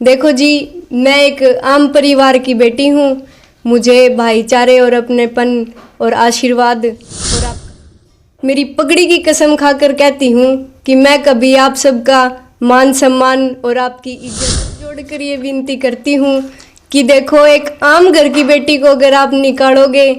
देखो जी, मैं एक आम परिवार की बेटी हूँ। मुझे भाईचारे और अपनेपन और आशीर्वाद और आप मेरी पगड़ी की कसम खाकर कहती हूँ कि मैं कभी आप सबका मान सम्मान और आपकी इज्जत जोड़कर ये विनती करती हूँ कि देखो, एक आम घर की बेटी को अगर आप निकालोगे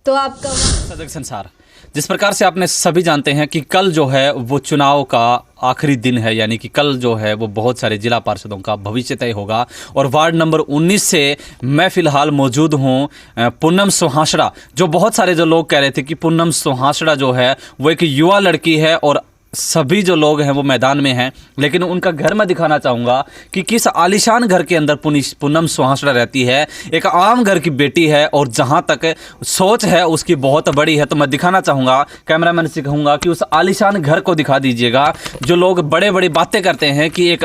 तो आपका सजग संसार। जिस प्रकार से आपने सभी जानते हैं कि कल जो है वो चुनाव का आखिरी दिन है, यानी कि कल जो है वो बहुत सारे जिला पार्षदों का भविष्य तय होगा। और वार्ड नंबर 19 से मैं फिलहाल मौजूद हूं पूनम सुहासड़ा। जो बहुत सारे जो लोग कह रहे थे कि पूनम सुहासड़ा जो है वो एक युवा लड़की है और सभी जो लोग हैं वो मैदान में हैं, लेकिन उनका घर मैं दिखाना चाहूँगा कि किस आलीशान घर के अंदर पूनम सुहासड़ा रहती है। एक आम घर की बेटी है और जहाँ तक सोच है उसकी बहुत बड़ी है। तो मैं दिखाना चाहूँगा, कैमरामैन से कहूँगा कि उस आलीशान घर को दिखा दीजिएगा। जो लोग बड़े बड़ी बातें करते हैं कि एक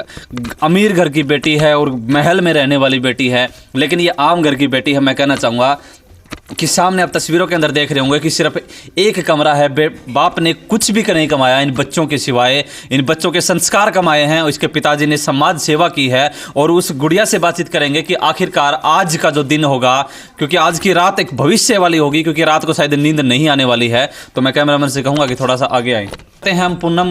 अमीर घर की बेटी है और महल में रहने वाली बेटी है, लेकिन ये आम घर की बेटी है। मैं कहना चाहूँगा कि सामने आप तस्वीरों के अंदर देख रहे होंगे कि सिर्फ एक कमरा है। बाप ने कुछ भी नहीं कमाया इन बच्चों के सिवाय, इन बच्चों के संस्कार कमाए हैं। इसके पिताजी ने समाज सेवा की है। और उस गुड़िया से बातचीत करेंगे कि आखिरकार आज का जो दिन होगा, क्योंकि आज की रात एक भविष्य वाली होगी, क्योंकि रात को शायद नींद नहीं आने वाली है। तो मैं कैमरामैन से कहूँगा कि थोड़ा सा आगे आए हैं हम पूनम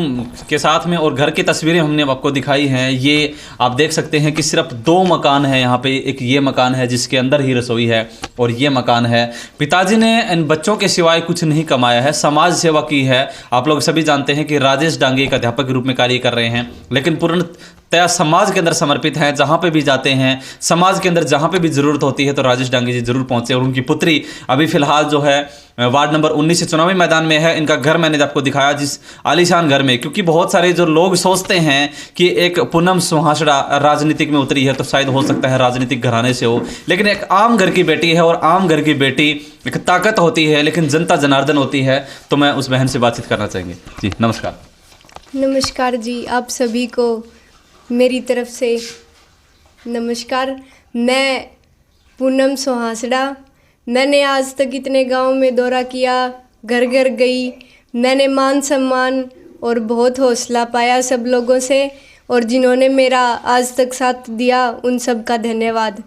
के साथ में। और घर की तस्वीरें हमने आपको दिखाई हैं। ये आप देख सकते हैं कि सिर्फ 2 मकान है यहाँ पे। एक ये मकान है जिसके अंदर ही रसोई है और ये मकान है। पिताजी ने इन बच्चों के सिवाय कुछ नहीं कमाया है, समाज सेवा की है। आप लोग सभी जानते हैं कि राजेश डांगे एक अध्यापक के रूप में कार्य कर रहे हैं, लेकिन पूर्णतया समाज के अंदर समर्पित हैं। जहाँ पे भी जाते हैं, समाज के अंदर जहाँ पे भी ज़रूरत होती है तो राजेश डांगे जी जरूर पहुँचे। और उनकी पुत्री अभी फिलहाल जो है वार्ड नंबर 19 से चुनावी मैदान में है। इनका घर मैंने आपको दिखाया, जिस आलीशान घर में, क्योंकि बहुत सारे जो लोग सोचते हैं कि एक पूनम सुहासड़ा राजनीतिक में उतरी है तो शायद हो सकता है राजनीतिक घराने से हो, लेकिन एक आम घर की बेटी है। और आम घर की बेटी एक ताकत होती है, लेकिन जनता जनार्दन होती है। तो मैं उस बहन से बातचीत करना चाहेंगे। जी नमस्कार। नमस्कार जी, आप सभी को मेरी तरफ से नमस्कार। मैं पूनम सुहासड़ा। मैंने आज तक इतने गांव में दौरा किया, घर घर गई। मैंने मान सम्मान और बहुत हौसला पाया सब लोगों से, और जिन्होंने मेरा आज तक साथ दिया उन सब का धन्यवाद।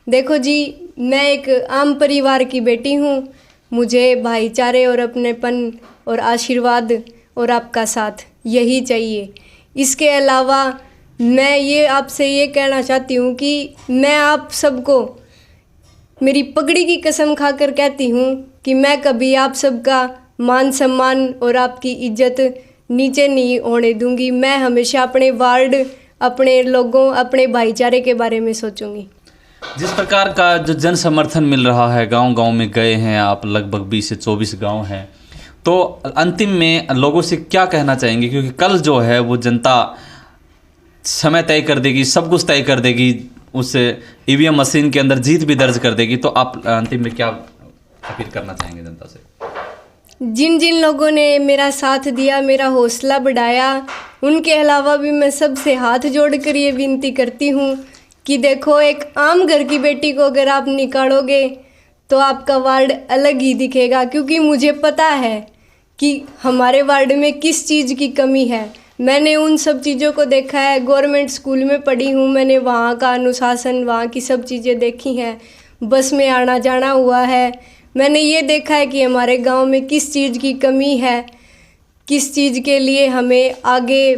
देखो जी, मैं एक आम परिवार की बेटी हूँ। मुझे भाईचारे और अपनेपन और आशीर्वाद और आपका साथ यही चाहिए। इसके अलावा मैं ये आपसे ये कहना चाहती हूँ कि मैं आप सबको मेरी पगड़ी की कसम खाकर कहती हूँ कि मैं कभी आप सबका मान सम्मान और आपकी इज्जत नीचे नहीं होने दूंगी। मैं हमेशा अपने वार्ड, अपने लोगों, अपने भाईचारे के बारे में सोचूंगी। जिस प्रकार का जो जन समर्थन मिल रहा है, गांव-गांव में गए हैं आप, लगभग 20 से 24 गांव हैं, तो अंतिम में लोगों से क्या कहना चाहेंगे? क्योंकि कल जो है वो जनता समय तय कर देगी, सब कुछ तय कर देगी, उस ईवीएम मशीन के अंदर जीत भी दर्ज कर देगी। तो आप अंतिम में क्या अपील करना चाहेंगे जनता से? जिन जिन लोगों ने मेरा साथ दिया, मेरा हौसला बढ़ाया, उनके अलावा भी मैं सबसे हाथ जोड़कर ये विनती करती हूँ कि देखो, एक आम घर की बेटी को अगर आप निकालोगे तो आपका वार्ड अलग ही दिखेगा। क्योंकि मुझे पता है कि हमारे वार्ड में किस चीज़ की कमी है। मैंने उन सब चीज़ों को देखा है। गवर्नमेंट स्कूल में पढ़ी हूँ, मैंने वहाँ का अनुशासन, वहाँ की सब चीज़ें देखी हैं। बस में आना जाना हुआ है। मैंने ये देखा है कि हमारे गांव में किस चीज़ की कमी है, किस चीज़ के लिए हमें आगे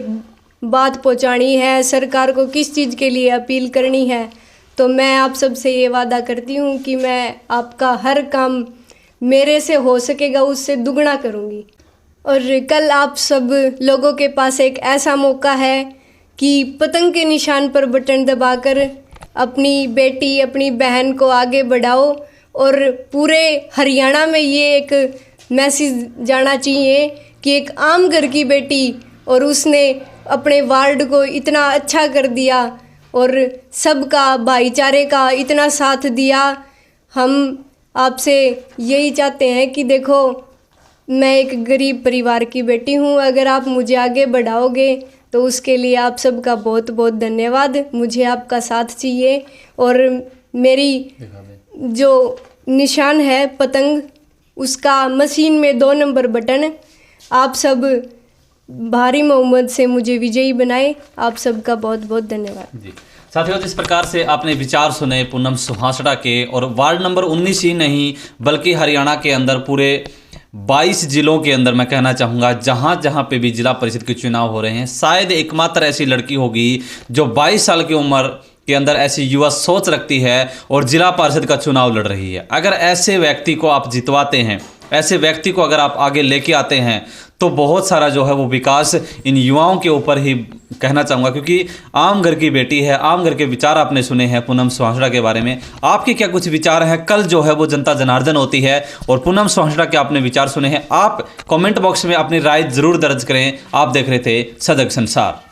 बात पहुंचानी है, सरकार को किस चीज़ के लिए अपील करनी है। तो मैं आप सबसे ये वादा करती हूँ कि मैं आपका हर काम मेरे से हो सकेगा उससे दुगना करूँगी। और कल आप सब लोगों के पास एक ऐसा मौका है कि पतंग के निशान पर बटन दबाकर अपनी बेटी, अपनी बहन को आगे बढ़ाओ। और पूरे हरियाणा में ये एक मैसेज जाना चाहिए कि एक आम घर की बेटी और उसने अपने वार्ड को इतना अच्छा कर दिया और सबका भाईचारे का इतना साथ दिया। हम आपसे यही चाहते हैं कि देखो, मैं एक गरीब परिवार की बेटी हूँ। अगर आप मुझे आगे बढ़ाओगे तो उसके लिए आप सबका बहुत बहुत धन्यवाद। मुझे आपका साथ चाहिए। और मेरी जो निशान है पतंग, उसका मशीन में 2 नंबर बटन, आप सब भारी मोहम्मद से मुझे विजयी बनाए। आप सबका बहुत बहुत धन्यवाद। जी साथियों, जिस प्रकार से आपने विचार सुने पूनम सुहासड़ा के, और वार्ड नंबर 19 ही नहीं बल्कि हरियाणा के अंदर पूरे 22 जिलों के अंदर मैं कहना चाहूँगा जहाँ जहाँ पे भी जिला परिषद के चुनाव हो रहे हैं, शायद एकमात्र ऐसी लड़की होगी जो 22 साल की उम्र के अंदर ऐसी युवा सोच रखती है और जिला परिषद का चुनाव लड़ रही है। अगर ऐसे व्यक्ति को आप जितवाते हैं, ऐसे व्यक्ति को अगर आप आगे लेके आते हैं, तो बहुत सारा जो है वो विकास इन युवाओं के ऊपर ही कहना चाहूँगा, क्योंकि आम घर की बेटी है। आम घर के विचार आपने सुने हैं पूनम सुहासड़ा के बारे में। आपके क्या कुछ विचार हैं? कल जो है वो जनता जनार्दन होती है और पूनम सुहासड़ा के आपने विचार सुने हैं। आप कमेंट बॉक्स में अपनी राय जरूर दर्ज करें। आप देख रहे थे सजग संसार।